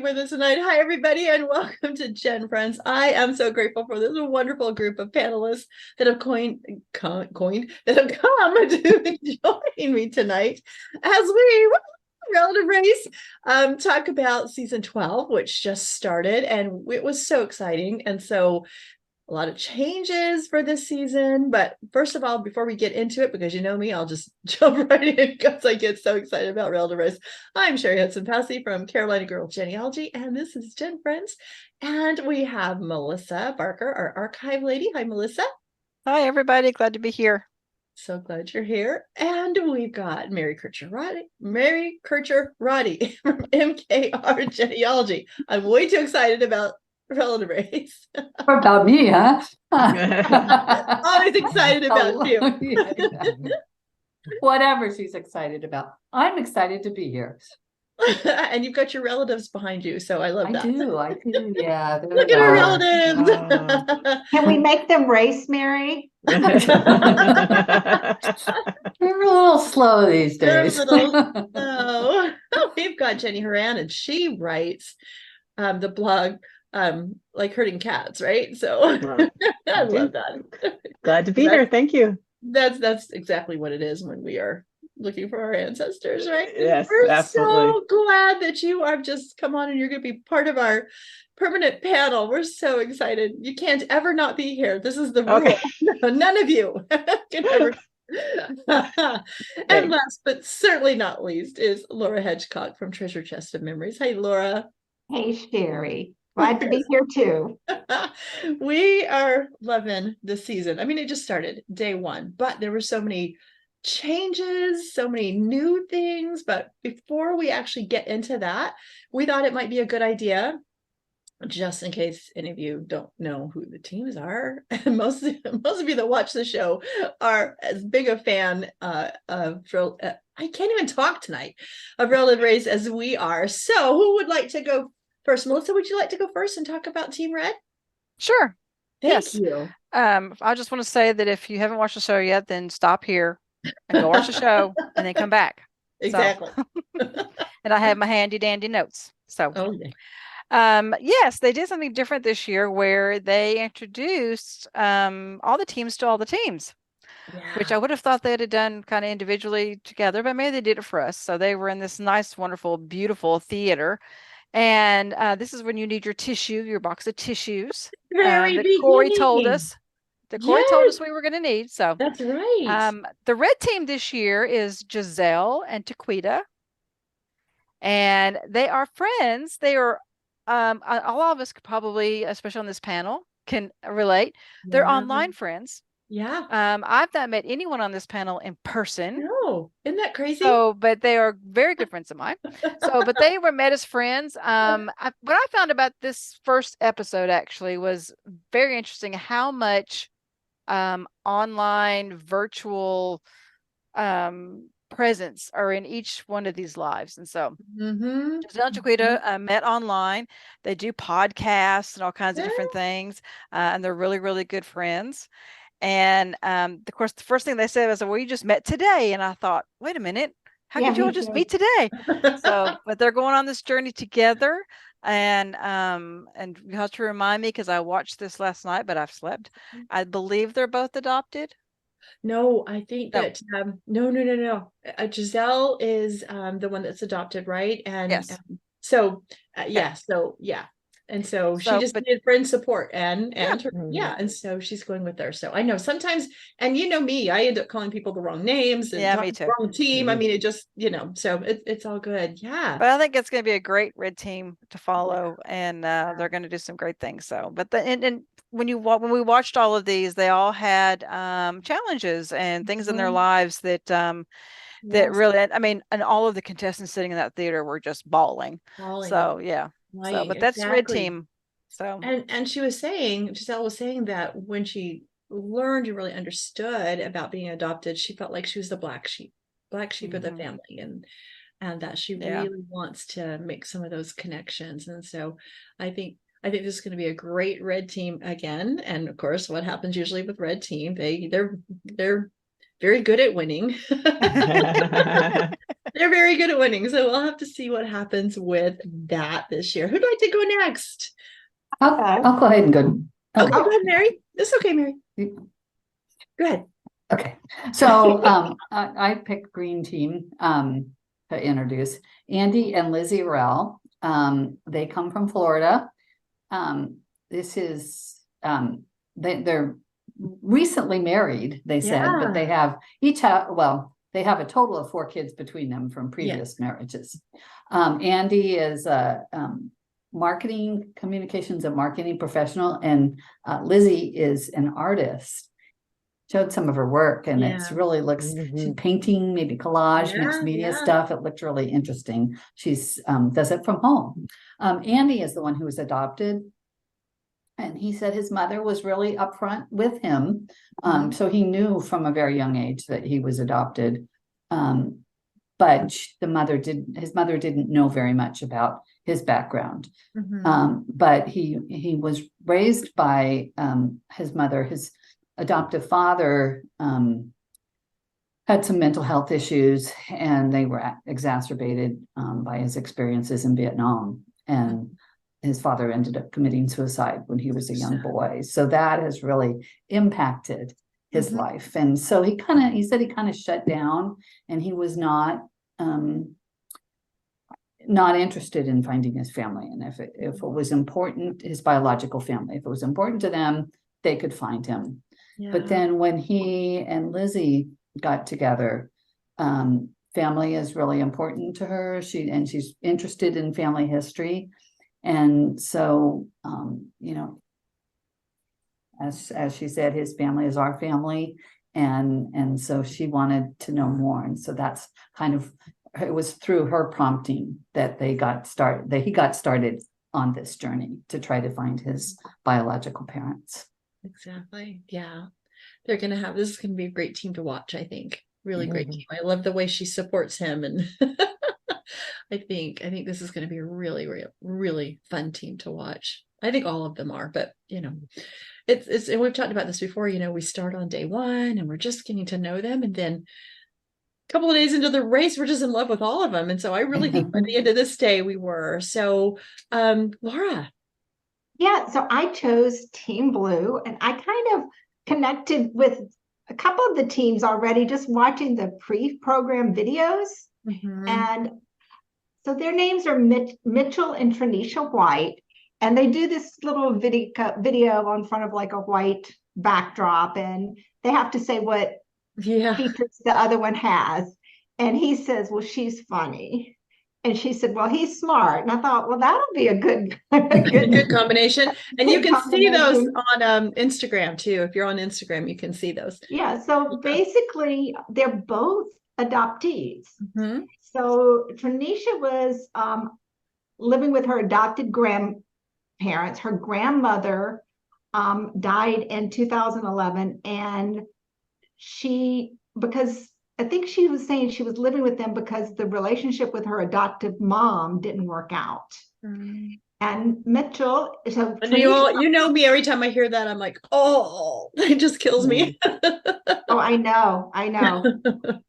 with us tonight. Hi, everybody, and welcome to Gen Friends. I am so grateful for this wonderful group of panelists that have come to join me tonight as we Relative Race talk about season 12, which just started, and it was so exciting. And so a lot of changes for this season. But first of all, before we get into it, because you know me, I'll just jump right in because I get so excited about Relative Race. I'm Cheri Hudson Passey from Carolina Girl Genealogy, and this is Gen Friends. And we have Melissa Barker, our archive lady. Hi, Melissa. Hi, everybody. Glad to be here. So glad you're here. And we've got Mary Kircher Roddy from MKR Genealogy. I'm way too excited about Relative Race. About me, huh? Always excited about you. Whatever she's excited about. I'm excited to be here. And you've got your relatives behind you, so I love that. I do, yeah. Look at our relatives. Can we make them race, Mary? They're a little slow these days. Oh, we've got Jenny Hawran, and she writes the blog like herding cats, right? So I love that. Glad to be here. Thank you. That's exactly what it is when we are looking for our ancestors, right? Yes, we're absolutely. So glad that you have just come on and you're going to be part of our permanent panel. We're so excited. You can't ever not be here. This is the rule. Okay. None of you can ever. And last but certainly not least is Laura Hedgecock from Treasure Chest of Memories. Hey, Laura. Hey, Cheri. Glad to be here too. We are loving this season. I mean, it just started day one, but there were so many changes, so many new things. But before we actually get into that, we thought it might be a good idea, just in case any of you don't know who the teams are, and most of you that watch the show are as big a fan of I can't even talk tonight, of Relative Race as we are. So who would like to go first? Melissa, would you like to go first and talk about Team Red? Sure. Thank you. I just want to say that if you haven't watched the show yet, then stop here and go watch the show and then come back. Exactly. So, and I have my handy dandy notes. So, yes, they did something different this year where they introduced all the teams to all the teams, which I would have thought they'd have done kind of individually together, but maybe they did it for us. So they were in this nice, wonderful, beautiful theater. And this is when you need your tissue, your box of tissues. That Corey told us. Corey told us we were going to need. So that's right. The red team this year is Giselle and Taquita, and they are friends. They are all of us could probably, especially on this panel, can relate. They're online friends. Yeah. I've not met anyone on this panel in person. No, isn't that crazy? So, but they are very good friends of mine. So, but they were met as friends. What I found about this first episode actually was very interesting. How much online virtual presence are in each one of these lives. And so Giselle and Taquita met online. They do podcasts and all kinds of different things. And they're really, really good friends. And of course, the first thing they said was, well, you just met today. And I thought, wait a minute, how could you all just meet today? So, but they're going on this journey together. And you have to remind me, because I watched this last night, but I've slept. I believe they're both adopted. No, I think that no. Giselle is the one that's adopted, right? And yes. And so she just needed friend support and so she's going with her. So I know sometimes, and you know me, I end up calling people the wrong names and me too. The wrong team. I mean, it just, so it's all good. Yeah. But I think it's going to be a great red team to follow, and they're going to do some great things. So, but when we watched all of these, they all had challenges and things in their lives that that really, I mean, and all of the contestants sitting in that theater were just bawling. So yeah. Right, so, but that's red team. So, and Giselle was saying that when she learned and really understood about being adopted, she felt like she was the black sheep of the family, and that she really wants to make some of those connections. And so I think this is going to be a great red team again. And of course, what happens usually with red team, they're very good at winning. They're very good at winning. So we'll have to see what happens with that this year. Who'd like to go next? I'll go ahead and go. Okay, go ahead, Mary. It's okay, Mary. Go ahead. Okay. So I picked Green Team to introduce Andy and Lizzie Rell. They come from Florida. This is they're recently married, they said, but they have they have a total of 4 kids between them from previous marriages. Andy is a communications and marketing professional, and Lizzie is an artist. Showed some of her work, and it's really looks she's painting, maybe collage, mixed media stuff. It looked really interesting. She's does it from home. Andy is the one who was adopted, and he said his mother was really upfront with him. So he knew from a very young age that he was adopted. But his mother didn't know very much about his background. But he was raised by his mother. His adoptive father had some mental health issues, and they were exacerbated by his experiences in Vietnam. And his father ended up committing suicide when he was a young boy. So that has really impacted his life. And so he said he kind of shut down, and he was not interested in finding his family. And if it was important, his biological family, if it was important to them, they could find him. But then when he and Lizzie got together, family is really important to her. She's interested in family history. And so, as she said, his family is our family. And so she wanted to know more. And so that's it was through her prompting that he got started on this journey to try to find his biological parents. Exactly. Yeah. This is going to be a great team to watch, I think. Really great team. I love the way she supports him, and I think this is going to be a really, really, really fun team to watch. I think all of them are, but it's and we've talked about this before, we start on day 1 and we're just getting to know them, and then a couple of days into the race, we're just in love with all of them. And so I really think by the end of this day we were. So Laura. Yeah, so I chose Team Blue, and I kind of connected with a couple of the teams already just watching the pre-program videos. And so their names are Mitchell and Tranisha White, and they do this little video on front of like a white backdrop, and they have to say what features the other one has. And he says, well, she's funny. And she said, well, he's smart. And I thought, well, that'll be a good combination. And you can see those on Instagram too. If you're on Instagram, you can see those. Yeah. So basically, they're both adoptees. So Tranisha was living with her adopted grandparents. Her grandmother died in 2011. And because I think she was saying she was living with them because the relationship with her adoptive mom didn't work out. And Mitchell, so you know me, every time I hear that, I'm like, oh, it just kills me. Oh, I know.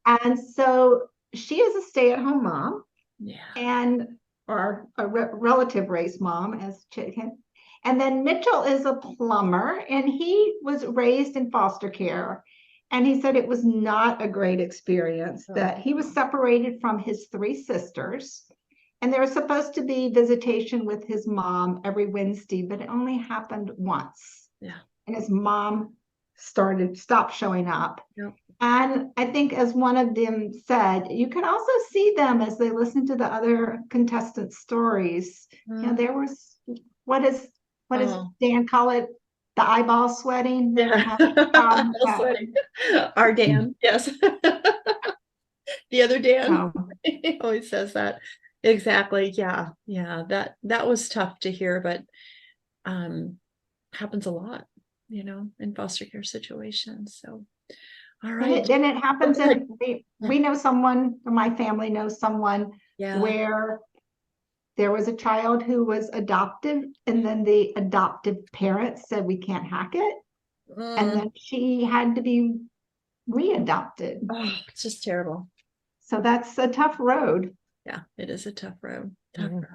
And so she is a stay-at-home mom, or a relative race mom, as chicken. And then Mitchell is a plumber, and he was raised in foster care. And he said it was not a great experience, that he was separated from his 3 sisters. And there was supposed to be visitation with his mom every Wednesday, but it only happened once. And his mom stopped showing up. And I think, as one of them said, you can also see them as they listen to the other contestant stories. There was, what does Dan call it? The eyeball sweating. Sweating. Our Dan, yes. The other Dan. He always says that. Exactly. Yeah. That was tough to hear, but happens a lot, in foster care situations. So, all right. Then it happens, and we know someone, my family knows someone where there was a child who was adopted, and then the adoptive parents said, we can't hack it. And then she had to be readopted. Oh, it's just terrible. So that's a tough road. Yeah, it is a tough road. Tough road.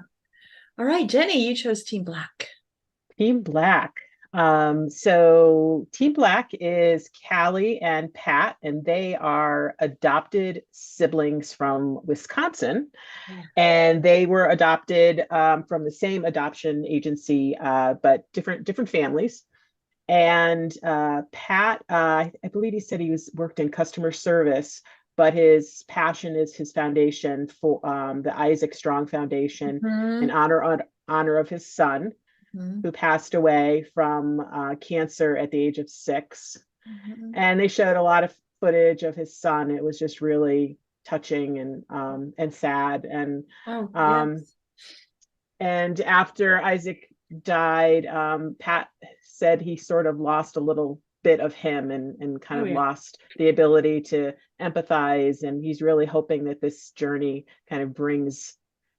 All right, Jenny, you chose Team Black. Team Black. So Team Black is Callie and Pat, and they are adopted siblings from Wisconsin. And they were adopted from the same adoption agency, but different families. And Pat, I believe he said he worked in customer service, but his passion is his foundation for the Isaac Strong Foundation in honor of his son, who passed away from cancer at the age of 6. And they showed a lot of footage of his son. It was just really touching and sad. And and after Isaac died, Pat said he sort of lost a little bit of him and kind of lost the ability to empathize. And he's really hoping that this journey kind of brings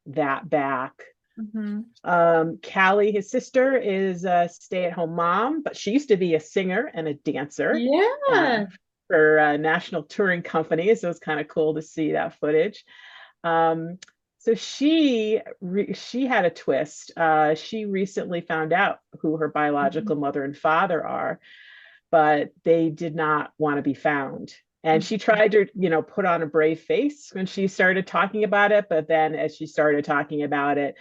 that back. Callie, his sister, is a stay-at-home mom, but she used to be a singer and a dancer for national touring companies. So it was kind of cool to see that footage. So she had a twist. She recently found out who her biological mother and father are, but they did not want to be found. And she tried to, put on a brave face when she started talking about it. But then as she started talking about it,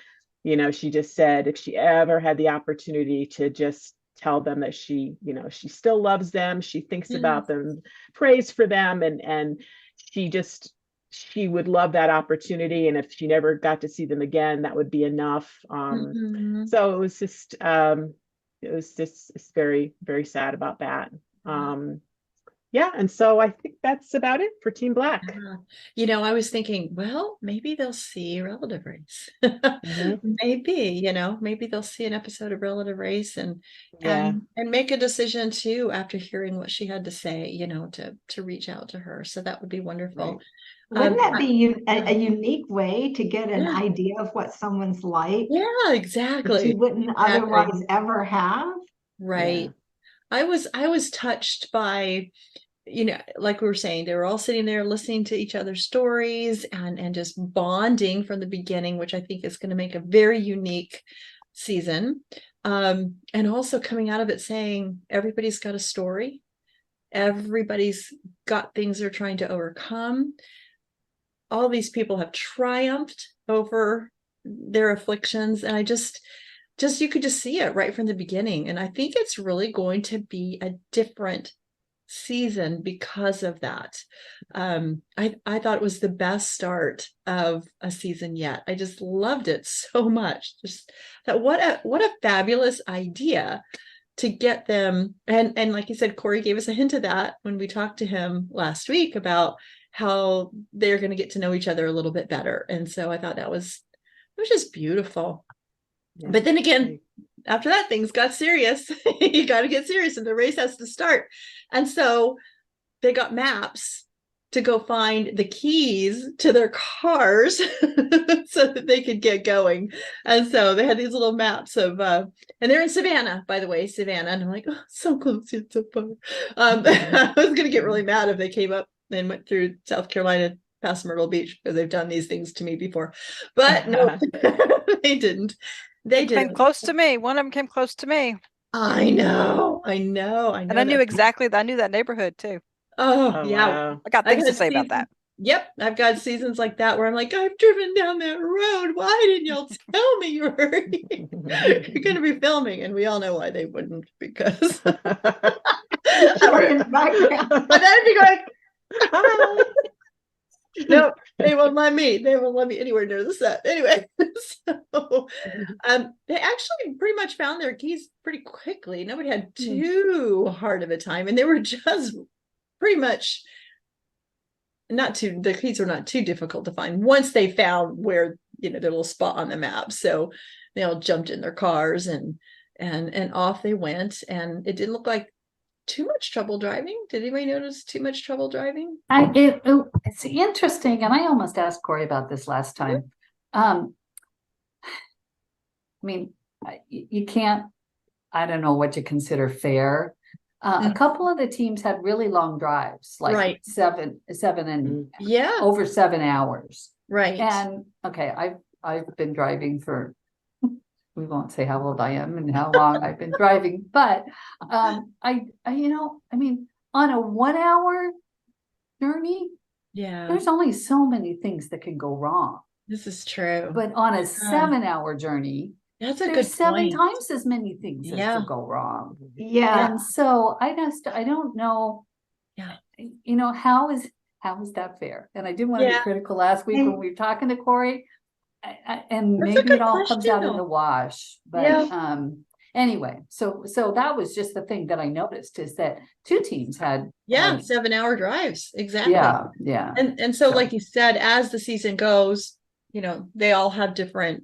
she just said if she ever had the opportunity to just tell them that she still loves them, she thinks about them, prays for them, and she would love that opportunity. And if she never got to see them again, that would be enough. So it was just it's very, very sad about that. And so I think that's about it for Team Black. I was thinking, well, maybe they'll see Relative Race. Maybe they'll see an episode of Relative Race and make a decision too after hearing what she had to say, to reach out to her. So that would be wonderful. Wouldn't that be a unique way to get an idea of what someone's like? Yeah, exactly. That you wouldn't otherwise ever have. Right. Yeah. I was touched by, like we were saying, they were all sitting there listening to each other's stories and just bonding from the beginning, which I think is going to make a very unique season. And also coming out of it saying everybody's got a story. Everybody's got things they're trying to overcome. All these people have triumphed over their afflictions. And I just you could just see it right from the beginning. And I think it's really going to be a different season because of that. I thought it was the best start of a season yet. I just loved it so much. Just that what a fabulous idea to get them. And like you said, Corey gave us a hint of that when we talked to him last week about how they're going to get to know each other a little bit better. And so I thought it was just beautiful. Yeah. But then again, after that, things got serious. You got to get serious and the race has to start. And so they got maps to go find the keys to their cars so that they could get going. And so they had these little maps of, and they're in Savannah, by the way, Savannah. And I'm like, oh, so close, yet so far. I was going to get really mad if they came up and went through South Carolina past Myrtle Beach because they've done these things to me before. But no, they didn't. They came close to me. One of them came close to me. I know. And I knew exactly. I knew that neighborhood too. Oh yeah. Wow. I got things to say about that. Yep. I've got seasons like that where I'm like, I've driven down that road. Why didn't y'all tell me you're going to be filming? And we all know why they wouldn't, because in the background. But then be going, hi. No, they won't let me anywhere near the set. Anyway, so they actually pretty much found their keys pretty quickly. Nobody had too hard of a time, and they were just pretty much the keys were not too difficult to find once they found where their little spot on the map. So they all jumped in their cars and off they went, and it didn't look like too much trouble driving. Did anybody notice too much trouble driving? It's interesting, and I almost asked Corey about this last time. I mean, you can't, I don't know what you consider fair, A couple of the teams had really long drives, like seven and over 7 hours. Right. And okay, I've been driving for, we won't say how old I am and how long I've been driving, but I on a 1 hour journey, there's only so many things that can go wrong. This is true. But on a 7 hour journey, that's a there's good 7 times as many things that could go wrong. Yeah. And so I don't know, how is that fair? And I didn't want to be critical last week when we were talking to Corey. And That's maybe it all comes out in the wash, but anyway, so that was just the thing that I noticed, is that 2 teams had 7 hour drives. Exactly. Yeah. And so like you said, as the season goes, they all have different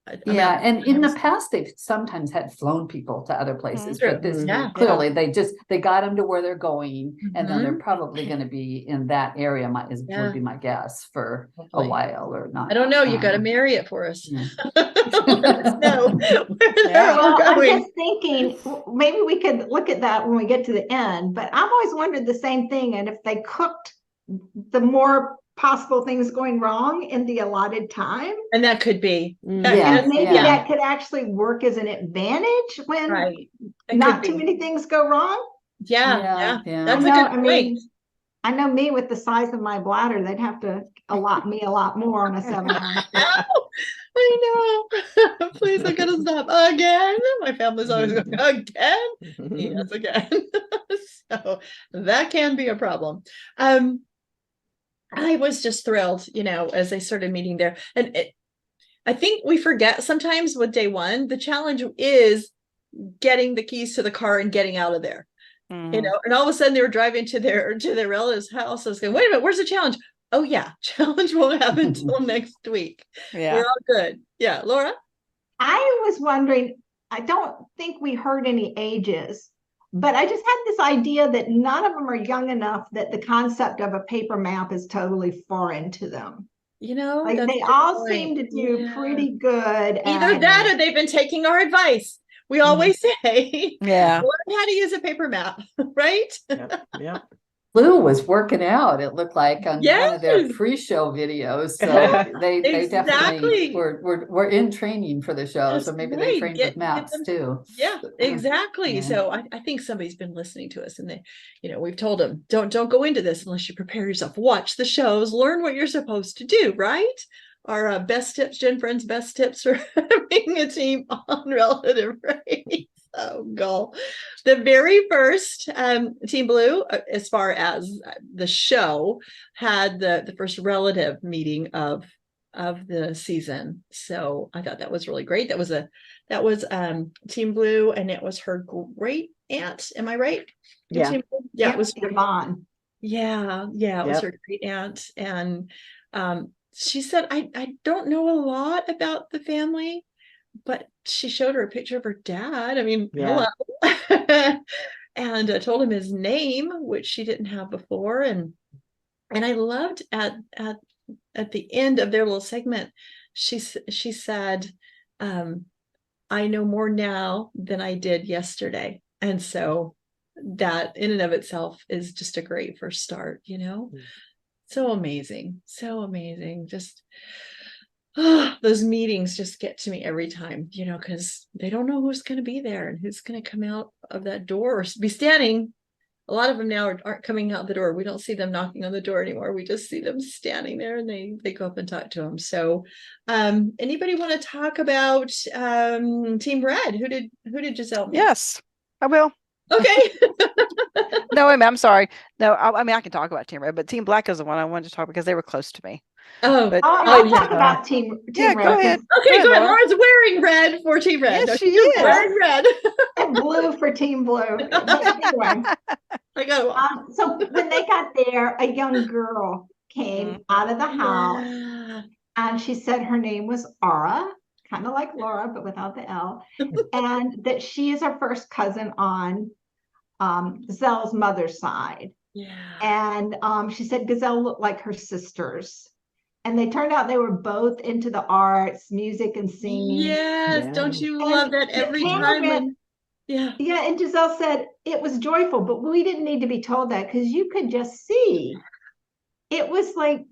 and in the past they've sometimes had flown people to other places, but this clearly they got them to where they're going, and then they're probably going to be in that area, would be my guess, for a while or not. I don't know, you got to marry it for us. Let us know where they're all going. I'm just thinking maybe we could look at that when we get to the end, but I've always wondered the same thing, and if they cooked the more possible things going wrong in the allotted time, and that could be that could actually work as an advantage when not too many things go wrong. That's a good point. I know me, with the size of my bladder, they'd have to allot me a lot more on a 7 hour. I know. Please, I gotta stop again. My family's always going, again? Yes, again. So that can be a problem. I was just thrilled, as they started meeting there. And I think we forget sometimes with day one, the challenge is getting the keys to the car and getting out of there. And all of a sudden they were driving to their relative's house. I was going, wait a minute, where's the challenge? Oh yeah, challenge won't happen until next week. We're all good. Yeah, Laura? I was wondering, I don't think we heard any ages, but I just had this idea that none of them are young enough that the concept of a paper map is totally foreign to them. Like they all seem to do pretty good. Either that or they've been taking our advice. We always say, learn how to use a paper map, right? Yeah. Lou was working out, it looked like, on one of their pre-show videos. So they definitely were in training for the show. So maybe they trained with maps too. Yeah, exactly. So I think somebody's been listening to us, and they, we've told them, don't go into this unless you prepare yourself. Watch the shows, learn what you're supposed to do, right? Our best tips, Gen Friends, best tips for having a team on relative race. Oh, goal. The very first Team Blue, as far as the show, had the first relative meeting of the season. So I thought that was really great. That was Team Blue, and it was her great aunt. Am I right? Yeah. It was Yvonne. Yeah, it was her great aunt, and she said, I don't know a lot about the family, but she showed her a picture of her dad. I mean, hello. And I told him his name, which she didn't have before. And I loved at the end of their little segment, she said, I know more now than I did yesterday. And so that in and of itself is just a great first start, So amazing. Just those meetings just get to me every time, because they don't know who's going to be there and who's going to come out of that door or be standing. A lot of them now aren't coming out the door. We don't see them knocking on the door anymore. We just see them standing there, and they go up and talk to them. So anybody want to talk about Team Red? Who did Giselle meet? Yes, I will. Okay. No, I'm sorry. No, I mean, I can talk about Team Red, but Team Black is the one I wanted to talk because they were close to me. I'll talk about Team Red. Go ahead. Okay, good. Laura's wearing red for Team Red. Yes, she is. Wearing red. And blue for Team Blue. Anyway. So when they got there, a young girl came out of the house, and she said her name was Aura, kind of like Laura, but without the L, and that she is her first cousin on Giselle's mother's side. And she said Giselle looked like her sisters. And they turned out they were both into the arts, music and singing. Yes, don't you love that every time? Yeah. Yeah, and Giselle said it was joyful, but we didn't need to be told that because you could just see. It was like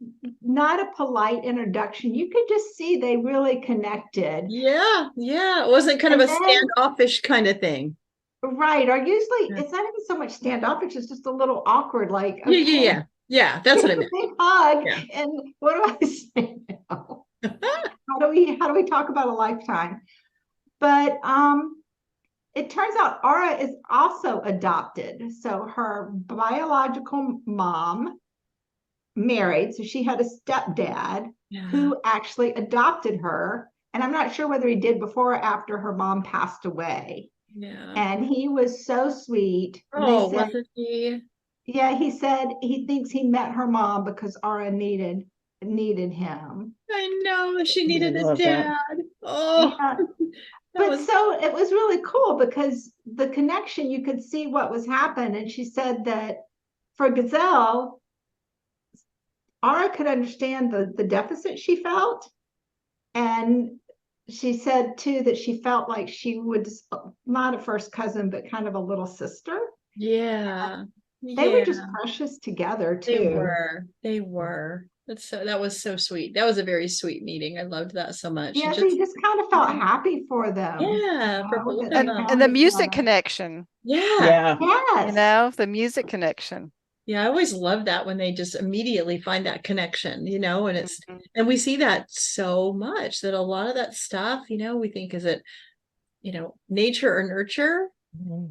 not a polite introduction. You could just see they really connected. Yeah. It wasn't kind of a standoffish kind of thing. Right. Or usually it's not even so much standoffish, it's just a little awkward, like okay. Yeah. That's what I meant. Big hug. Yeah. And what do I say now? How do we talk about a lifetime? But it turns out Aura is also adopted. So her biological mom married, so she had a stepdad who actually adopted her. And I'm not sure whether he did before or after her mom passed away. Yeah. And he was so sweet. Oh, wasn't he? Yeah, he said he thinks he met her mom because Aura needed him. I know, she needed a dad. That. Oh. Yeah. But so it was really cool because the connection, you could see what was happening. And she said that for Gazelle, Aura could understand the deficit she felt. And she said too that she felt like she was not a first cousin, but kind of a little sister. Yeah. They were just precious together too. They were. That was so sweet. That was a very sweet meeting. I loved that so much. Yeah, so you just kind of felt happy for them. Yeah, for both of them. And the music connection. Yeah. Yes. You know, the music connection. Yeah, I always love that when they just immediately find that connection, you know, and it's and we see that so much that a lot of that stuff, you know, we think is it, you know, nature or nurture.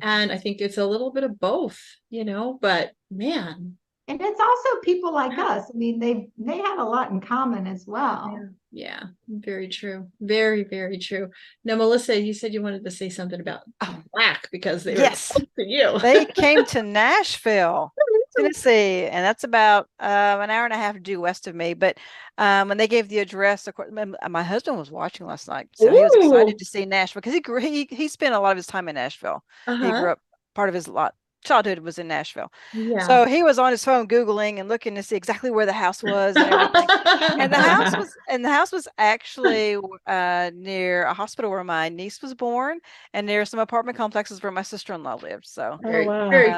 And I think it's a little bit of both, you know, but man. And it's also people like us. I mean, they have a lot in common as well. Yeah, very true. Very, very true. Now, Melissa, you said you wanted to say something about Black because they were close to you. They came to Nashville, Tennessee, and that's about an hour and a half due west of me. But when they gave the address, of course, my husband was watching last night, so he was excited to see Nashville because he spent a lot of his time in Nashville. He grew up, part of his childhood was in Nashville. Yeah. So he was on his phone Googling and looking to see exactly where the house was and everything. and the house was actually near a hospital where my niece was born and near some apartment complexes where my sister-in-law lived. So very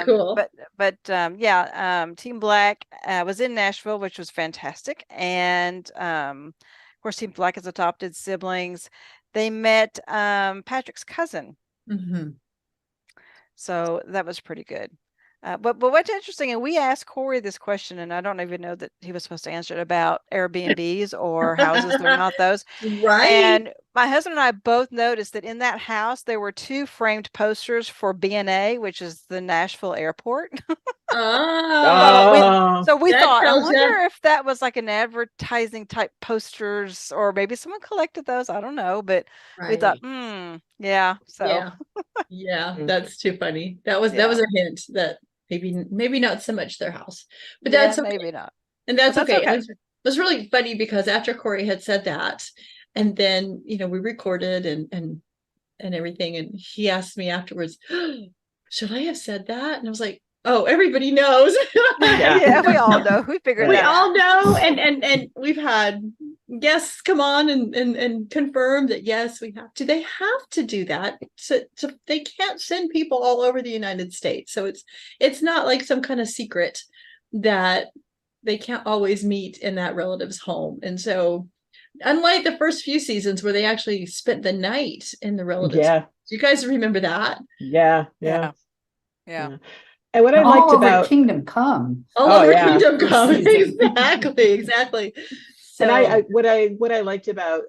cool. But Team Black was in Nashville, which was fantastic. And of course, Team Black has adopted siblings. They met Patrick's cousin. Mm-hmm. So that was pretty good. But what's interesting, and we asked Corey this question, and I don't even know that he was supposed to answer it, about Airbnbs or houses that are not those. Right. And my husband and I both noticed that in that house, there were 2 framed posters for BNA, which is the Nashville airport. So we thought, I wonder if that was like an advertising type posters, or maybe someone collected those. I don't know, but we thought, yeah. So yeah, that's too funny. That was a hint that maybe not so much their house, but that's okay. Maybe not, and that's okay. It was really funny because after Corey had said that, and then you know we recorded and everything, and he asked me afterwards, should I have said that? And I was like, oh, everybody knows. Yeah, we all know. We figured we all know, and we've had guests come on and confirm that yes, we have to. They have to do that. So they can't send people all over the United States. So it's not like some kind of secret that they can't always meet in that relative's home. And so, unlike the first few seasons where they actually spent the night in the relative's home. Do you guys remember that? Yeah. And what I liked about Kingdom Come. Kingdom Come. Exactly. So, and I what I liked about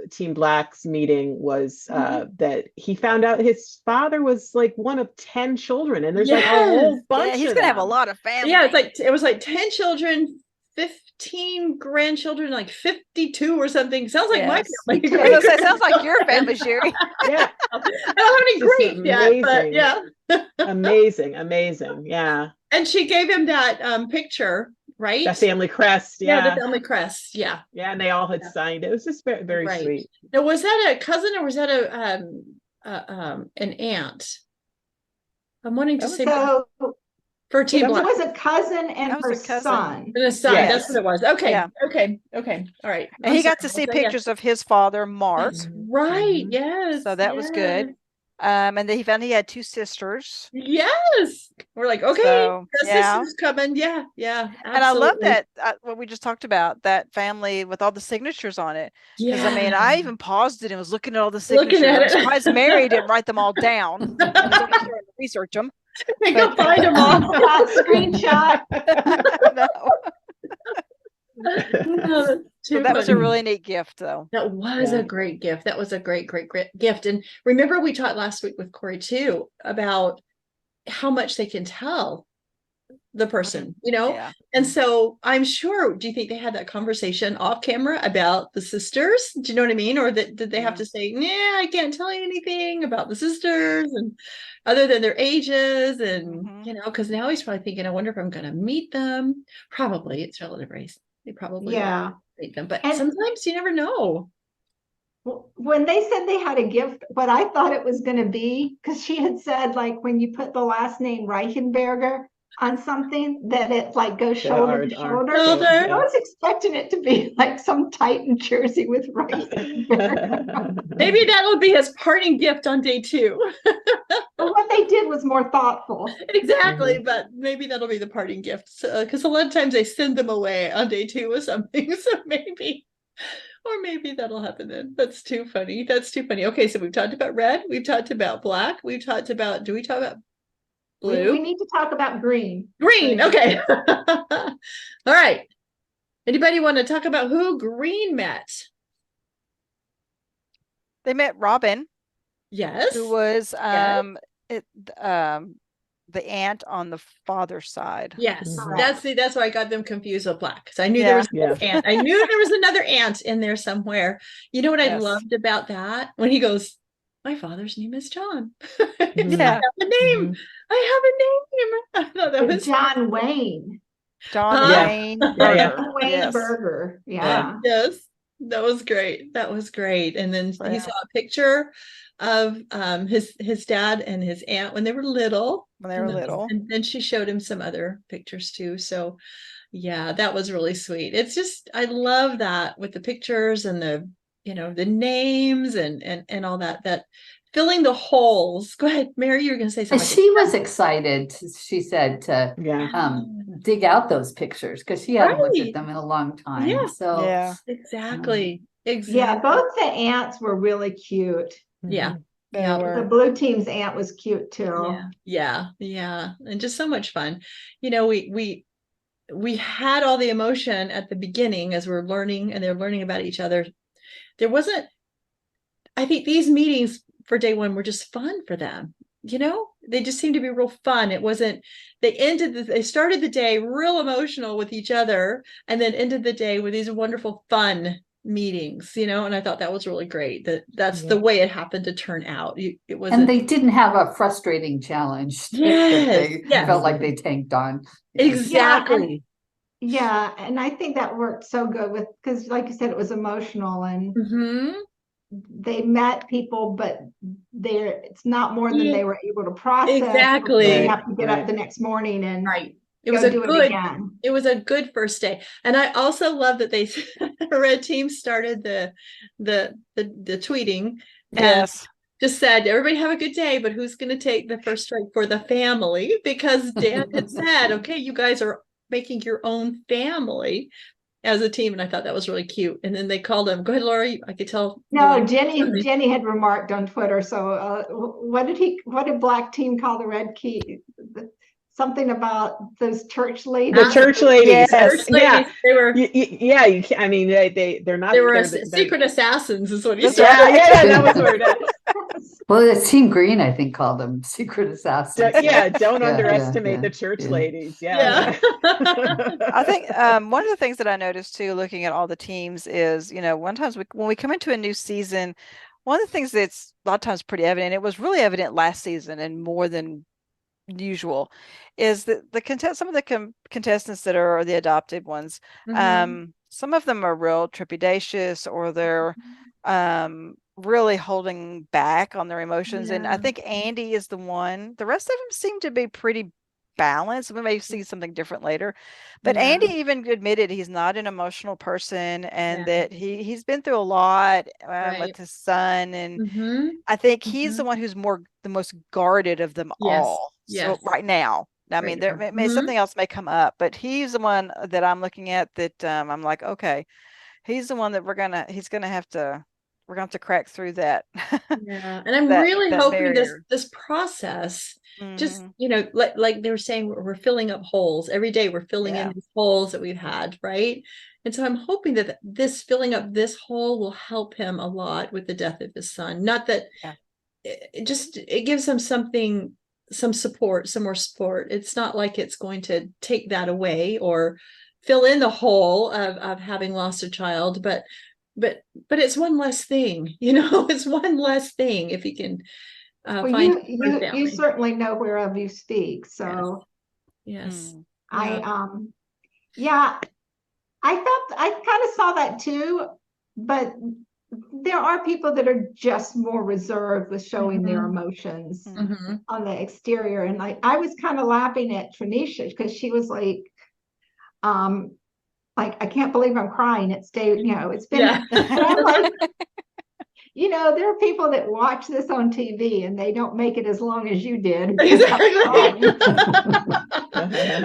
Team Black's meeting was that he found out his father was like one of 10 children, and there's like a whole bunch. Yeah, he's gonna have a lot of family. Yeah, it was like 10 children, 15 grandchildren, like 52 or something. Sounds like my family. It sounds like your family, Cheri. Yeah. I don't have any great yet, but yeah. amazing. Yeah. And she gave him that picture, right? The family crest. Yeah. The family crest. Yeah. Yeah. And they all had signed it. It was just very, very sweet. Now, was that a cousin or was that an aunt? I'm wanting to say for Team Black. It was a cousin and her son. And a son. Yes. That's what it was. Okay. Yeah. Okay. All right. And he got to see pictures of his father, Mark. That's right. Yes. So that was good. And then he found he had 2 sisters. Yes. We're like, okay, So, the sister's coming. Yeah. Yeah. And I love Absolutely. that what we just talked about, that family with all the signatures on it. Because I mean, Yeah. I even paused it and was looking at all the Looking signatures. at I'm it. surprised Mary didn't write them all down. She's already starting to research them. I go find them all. Screenshot. No. Oh, So that was a really neat gift, though. That was a great gift. That was a great, great, great gift. And remember, we talked last week with Corey too about how much they can tell the person, you know? Yeah. And so I'm sure, do you think they had that conversation off camera about the sisters? Do you know what I mean? Or that did they have to say, yeah, I can't tell you anything about the sisters and other than their ages and, you know, because now he's probably thinking, I wonder if I'm going to meet them. Probably it's relative race. They probably meet them, but sometimes you never know. When they said they had a gift, what I thought it was going to be, because she had said, like, when you put the last name Reichenberger on something, that it like goes shoulder to shoulder. I was expecting it to be like some Titan jersey with Reichenberger. Maybe that'll be his parting gift on day 2. But what they did was more thoughtful. Exactly, but maybe that'll be the parting gift. Because a lot of times they send them away on day 2 with something. So maybe, or maybe that'll happen then. That's too funny. That's too funny. Okay, so we've talked about red. We've talked about black. We've talked about, do we talk about blue? We need to talk about green. Green, okay. All right. Anybody want to talk about who green met? They met Robin. Yes. Who was the aunt on the father's side. Yes. That's why I got them confused with black. Because I knew there was Yeah. aunt. I knew there was another aunt in there somewhere. You know what I loved about that? When he goes, my father's name is John. I have a name. I have a name. I thought that was John Wayne. John Wayne Burger. Wayne Burger. Yeah. Yes. That was great. That was great. And then he saw a picture of his dad and his aunt when they were little. And then she showed him some other pictures too. So yeah, that was really sweet. It's just, I love that with the pictures and the, you know, the names and all that filling the holes. Go ahead, Mary, you were going to say something. She was excited, she said, to dig out those pictures because she hadn't looked at them in a long time. Yeah. So exactly. Yeah, both the aunts were really cute. Yeah. The blue team's aunt was cute too. Yeah. And just so much fun. You know, we had all the emotion at the beginning as we're learning and they're learning about each other. There wasn't, I think these meetings for day 1 were just fun for them. You know, they just seemed to be real fun. It wasn't, they started the day real emotional with each other and then ended the day with these wonderful fun meetings, you know, and I thought that was really great. That's the way it happened to turn out. It was, and they didn't have a frustrating challenge that they felt like they tanked on. Exactly. Yeah, and I think that worked so good with, because like you said, it was emotional and they met people, but it's not more than they were able to process. Exactly. They have to get up the next morning and it was it was a good first day. And I also love that they red team started the tweeting and just said, everybody have a good day, but who's going to take the first strike for the family? Because Dan had said, okay, you guys are making your own family as a team. And I thought that was really cute. And then they called him, go ahead, Laura, I could tell. No, Jenny had remarked on Twitter. So what did black team call the red key? Something about those church ladies. The church ladies. Church ladies. They were. You can't, I mean, they're not. They were secret assassins, is what he said. Yeah, that was word. Well, it's Team Green, I think, called them secret assassins. Don't underestimate the church ladies. I think one of the things that I noticed too, looking at all the teams, is, you know, when we come into a new season, one of the things that's a lot of times pretty evident, it was really evident last season and more than usual, is that some of the contestants that are the adopted ones, some of them are real trepidatious, or they're really holding back on their emotions. And I think Andy is the one. The rest of them seem to be pretty balance. We may see something different later, but Andy even admitted he's not an emotional person, and that he's been through a lot with his son, and I think he's the one who's the most guarded of them all. So right now, I mean, there may something else may come up, but he's the one that I'm looking at that I'm like, okay, he's the one that we're gonna have to crack through that. Yeah, and I'm really hoping this process, just like they were saying, we're filling up holes every day. We're filling in these holes that we've had, right? And so I'm hoping that this filling up this hole will help him a lot with the death of his son. Not that it gives him some support, some more support. It's not like it's going to take that away or fill in the hole of having lost a child, but it's one less thing, it's one less thing if you can find you certainly know whereof you speak. So yes. I kind of saw that too, but there are people that are just more reserved with showing their emotions on the exterior. And I was kind of laughing at Tranisha because she was like, I can't believe I'm crying. It's it's been, I'm like, there are people that watch this on TV and they don't make it as long as you did. Exactly.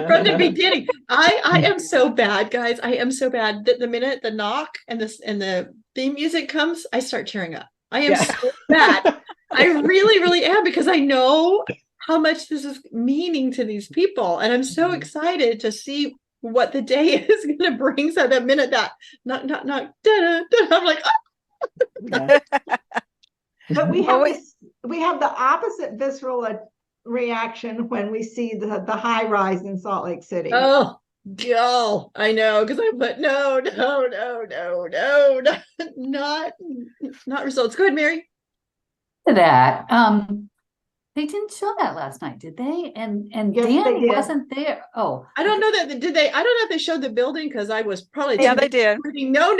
From the beginning. I am so bad, guys. I am so bad that the minute the knock and the theme music comes, I start tearing up. I am so bad. I really, really am, because I know how much this is meaning to these people. And I'm so excited to see what the day is going to bring. So the minute that knock, I'm like, oh. But we have the opposite visceral reaction when we see the high rise in Salt Lake City. Oh, I know, because I put no, not results. Go ahead, Mary. That they didn't show that last night, did they? And yes, Dan wasn't there. Oh, I don't know that did they. I don't know if they showed the building, because I was probably they did. No.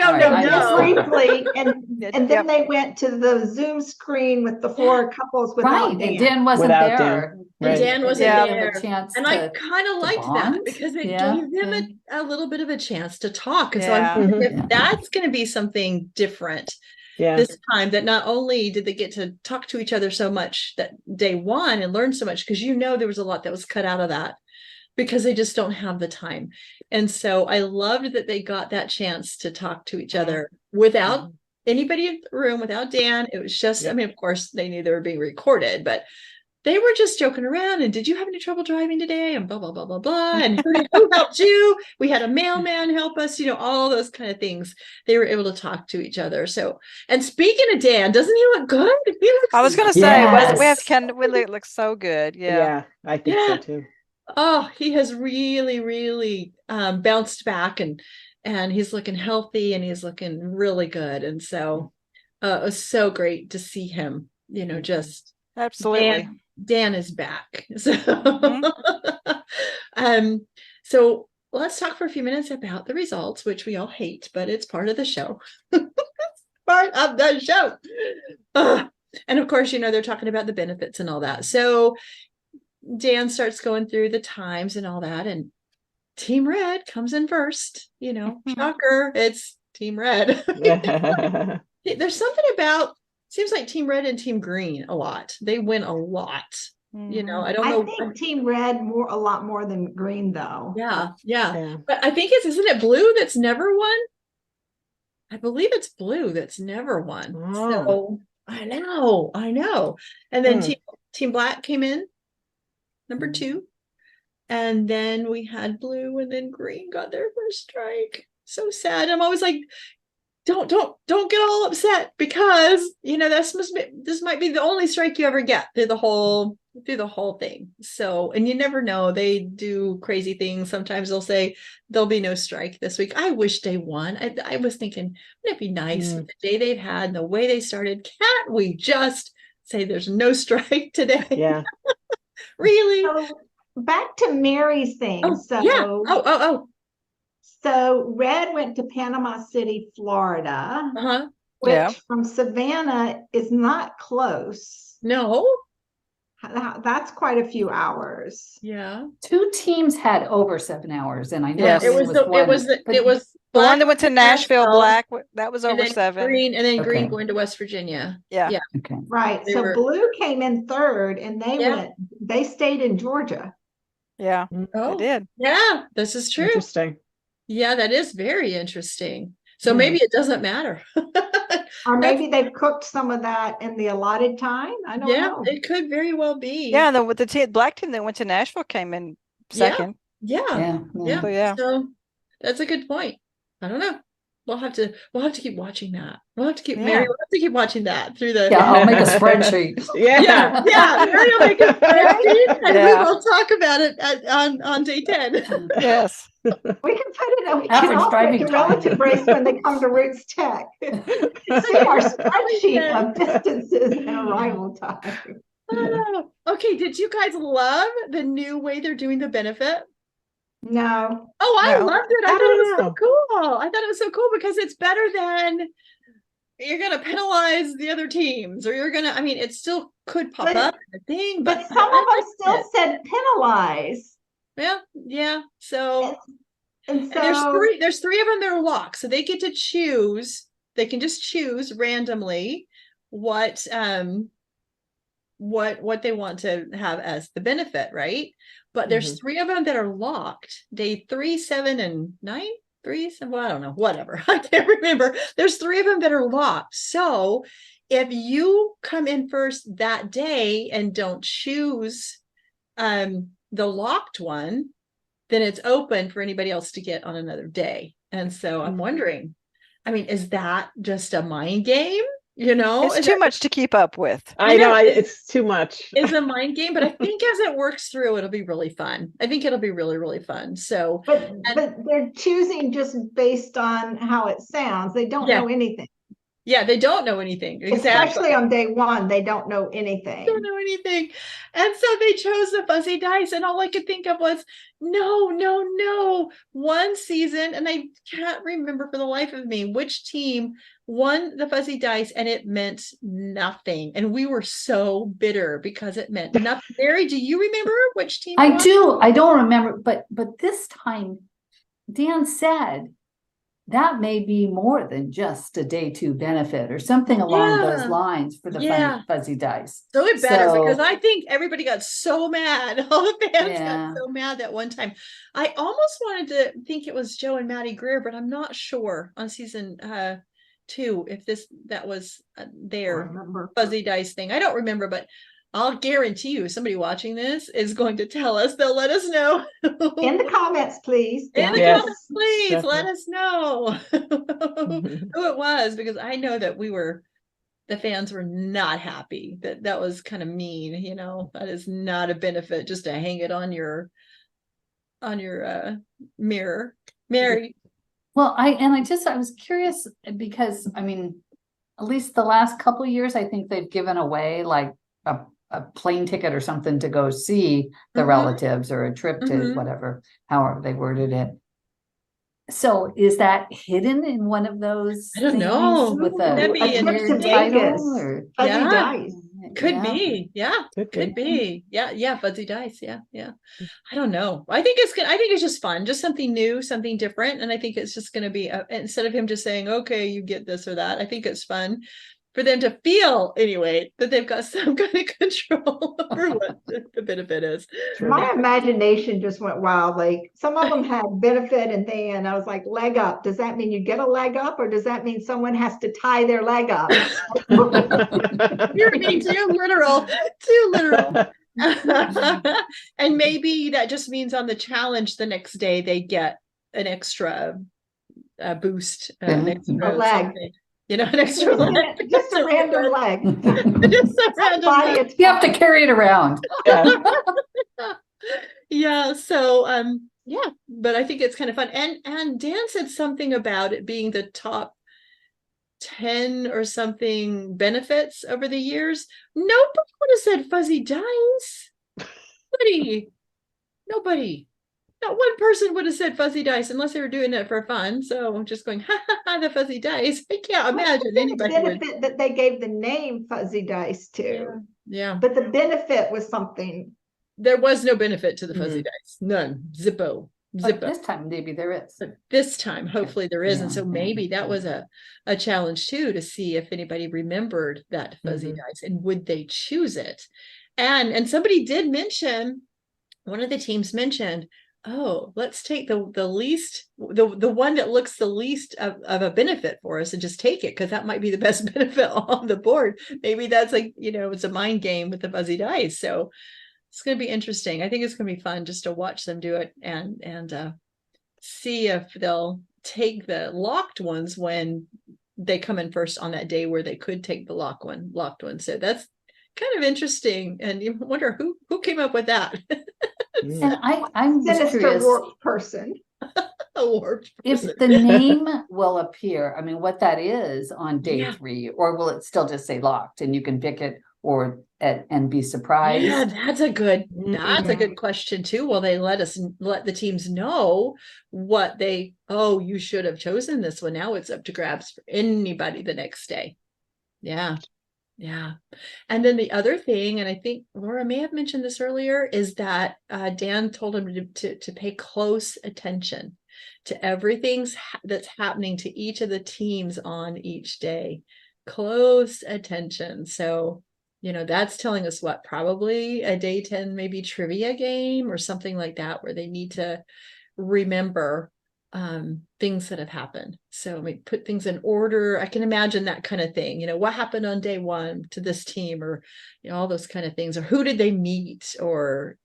Briefly, and then they went to the Zoom screen with the 4 couples without Dan. And Dan wasn't there. And Dan wasn't there. And I kind of liked that, because it gave them a little bit of a chance to talk. And so I'm thinking if that's going to be something different this time, that not only did they get to talk to each other so much that day one and learn so much, because there was a lot that was cut out of that because they just don't have the time. And so I loved that they got that chance to talk to each other without anybody in the room, without Dan. It was just, I mean, of course they knew they were being recorded, but they were just joking around. And did you have any trouble driving today? And blah, blah, blah, blah, blah. And who helped you? We had a mailman help us, all those kind of things. They were able to talk to each other. So, and speaking of Dan, doesn't he look good? I was going to say, Willie looks so good. Yeah, I think so too. Oh, he has really, really bounced back, and he's looking healthy, and he's looking really good. And so it was so great to see him, just absolutely. Dan is back. So, so let's talk for a few minutes about the results, which we all hate, but it's part of the show. Part of the show. And of course, they're talking about the benefits and all that. So Dan starts going through the times and all that, and Team Red comes in first. Shocker, it's Team Red. There's something about, seems like Team Red and Team Green a lot. They win a lot. I don't know. I think Team Red a lot more than Green, though. Yeah. But I think isn't it Blue that's never won? I believe it's Blue that's never won. So I know. And then Team Black came in number 2. And then we had Blue, and then Green got their first strike. So sad. I'm always like, don't get all upset, because this might be the only strike you ever get through the whole thing. So, and you never know, they do crazy things. Sometimes they'll say there'll be no strike this week. I wish they won. I was thinking, wouldn't it be nice with the day they've had and the way they started? Can't we just say there's no strike today? Yeah. Really? So back to Mary's thing. So Red went to Panama City, Florida, which from Savannah is not close. No. That's quite a few hours. Yeah. 2 teams had over 7 hours, and I know Yes. It was the one that went to Nashville, Black, Black, that was and over then 7. Green, and then Green Okay. going to West Virginia. Yeah. Yeah. Okay. Right. They So were- Blue came in third, and Yeah. they stayed in Georgia. Yeah, Oh, they did. yeah, this is true. Interesting. Yeah, that is very interesting. So Yeah. maybe it doesn't matter. Or maybe they've cooked some of that in the allotted time. I don't Yeah, know. it could very well be. Yeah, and the black team that went to Nashville came in second. Yeah. Yeah. Yeah. So, yeah. So that's a good point. I don't know. We'll have to keep watching that. We'll have to keep Mary, Yeah. we'll have to keep watching that through the Yeah, I'll make a spreadsheet. Yeah. Mary will make a spreadsheet, and we Yeah. will talk about it on day 10. Yes. We can put it. We Average can all driving put the time. relative race when they come to Roots Tech. See our spreadsheet of distances and arrival time. Oh, okay, did you guys love the new way they're doing the benefit? No. Oh, I No. loved it. I I thought don't it was so know. cool. I thought it was so cool because it's better than you're going to penalize the other teams, or you're going to, I mean, it still could pop But- up in the thing, But but some of them I liked still it. said penalize. Yeah. So, And and so there's three of them that are locked. So they get to choose, they can just choose randomly what they want to have as the benefit, right? But there's 3 of them that are locked. Day 3, 7, and 9. 3, 7, well, I don't know, whatever. I can't remember. There's 3 of them that are locked. So if you come in first that day and don't choose the locked one, then it's open for anybody else to get on another day. And so I'm wondering, I mean, is that just a mind game? You know, It's too much to keep up with. I know it's too much. It's a mind game, but I think as it works through, it'll be really fun. I think it'll be really, really fun. So, but they're choosing just based on how it sounds. They don't know anything. yeah, they don't know anything. Exactly. Especially on day 1, they don't know anything. Don't know anything. And so they chose the fuzzy dice, and all I could think of was no. One season, and I can't remember for the life of me which team won the fuzzy dice, and it meant nothing. And we were so bitter because it meant nothing. Mary, do you remember which team I won? do. I don't remember, but this time Dan said that may be more than just a day 2 benefit or something along those lines for the fuzzy dice. So it better, because I think everybody got so mad. All the fans got so mad that one time. I almost wanted to think it was Joe and Maddie Greer, but I'm not sure on season 2 if that was their fuzzy dice thing. I don't remember, but I'll guarantee you somebody watching this is going to tell us. They'll let us know. In the comments, please. In the comments, please definitely. let us know who it was, because I know that the fans were not happy. That was kind of mean, you know. That is not a benefit just to hang it on your mirror. Mary. Well, I was curious because I mean, at least the last couple of years, I think they've given away like a plane ticket or something to go see the relatives, or a trip to whatever, however they worded it. So is that hidden in one of those? I don't know. With That'd be a interesting. weird title, or Fuzzy dice. Could be. Yeah. Could be. Yeah. Fuzzy dice. Yeah. I don't know. I think it's just fun, just something new, something different. And I think it's just going to be, instead of him just saying, okay, you get this or that, I think it's fun for them to feel anyway that they've got some kind of control over what the benefit is. My imagination just went wild. Like some of them had benefit, and then I was like, leg up. Does that mean you get a leg up, or does that mean someone has to tie their leg up? You're being too literal. And maybe that just means on the challenge the next day they get an extra boost, an extra a leg. something. You know, an extra leg. Just a random leg. Just a random leg. you have to carry it around. Yeah. So but I think it's kind of fun. And Dan said something about it being the top 10 or something benefits over the years. Nobody would have said fuzzy dice. Nobody. Not one person would have said fuzzy dice unless they were doing it for fun. So I'm just going, the fuzzy dice. I can't imagine anybody would. Benefit that they gave the name fuzzy dice to. Yeah. But the benefit was something. There was no benefit to the fuzzy dice. None. Zippo. But this time maybe there is. But this time, hopefully there is. And so Yeah, maybe that was a challenge too, to see if anybody remembered that fuzzy dice and would they choose it. And somebody did mention, one of the teams mentioned, oh, let's take the least, the one that looks the least of a benefit for us and just take it, because that might be the best benefit on the board. Maybe that's like, it's a mind game with the fuzzy dice. So it's going to be interesting. I think it's going to be fun just to watch them do it and see if they'll take the locked ones when they come in first on that day where they could take the locked one. So that's kind of interesting. And you wonder who came up with that. And I'm just curious, warped person. A warped person. If the name will appear, I mean, what that is on day 3, or will it still just say locked and you can pick it and be surprised? Yeah, that's a good question too. Will they let the teams know what you should have chosen this one? Now it's up to grabs for anybody the next day. Yeah. Yeah. And then the other thing, and I think Laura may have mentioned this earlier, is that Dan told him to pay close attention to everything that's happening to each of the teams on each day. Close attention. So, that's telling us what, probably a day 10, maybe trivia game or something like that, where they need to remember things that have happened. So we put things in order. I can imagine that kind of thing. What happened on day 1 to this team, or all those kind of things, or who did they meet, or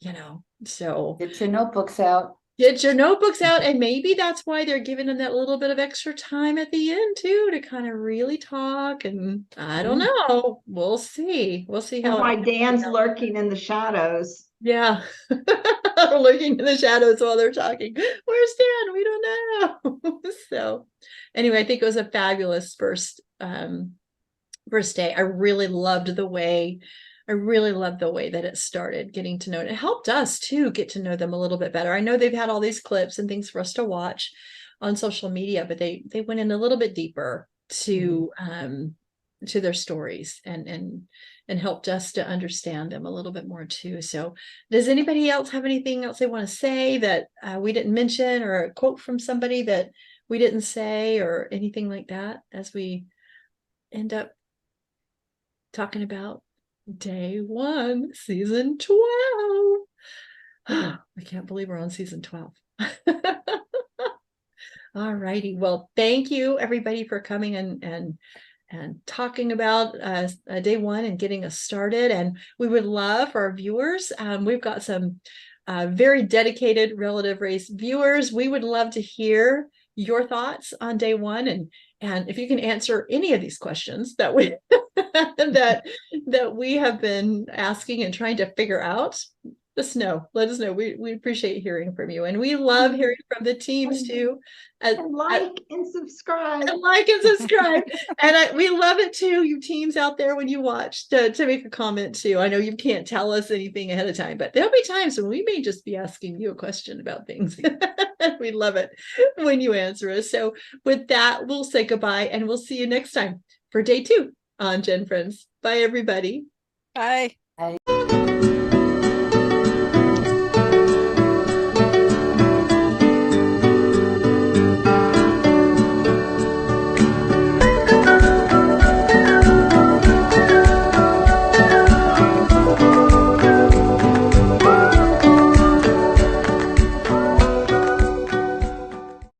so Get your notebooks out. And maybe that's why they're giving them that little bit of extra time at the end too, to kind of really talk. And I don't know, we'll see how. Why Dan's lurking in the shadows. Yeah. Looking in the shadows while they're talking. Where's Dan? We don't know. So anyway, I think it was a fabulous first day. I really loved the way that it started, getting to know it. It helped us to get to know them a little bit better. I know they've had all these clips and things for us to watch on social media, but they went in a little bit deeper to their stories and helped us to understand them a little bit more too. So does anybody else have anything else they want to say that we didn't mention, or a quote from somebody that we didn't say, or anything like that, as we end up talking about day 1, season 12? I can't believe we're on season 12. All righty. Well, thank you everybody for coming and talking about day 1 and getting us started. And we would love for our viewers. We've got some very dedicated relative race viewers. We would love to hear your thoughts on day 1, and if you can answer any of these questions that we that we have been asking and trying to figure out, let us know. We appreciate hearing from you, and we love hearing from the teams too. And like and subscribe. And we love it too, you teams out there, when you watch, to make a comment too. I know you can't tell us anything ahead of time, but there'll be times when we may just be asking you a question about things. We love it when you answer us. So with that, we'll say goodbye, and we'll see you next time for day 2 on Gen Friends. Bye everybody. Bye.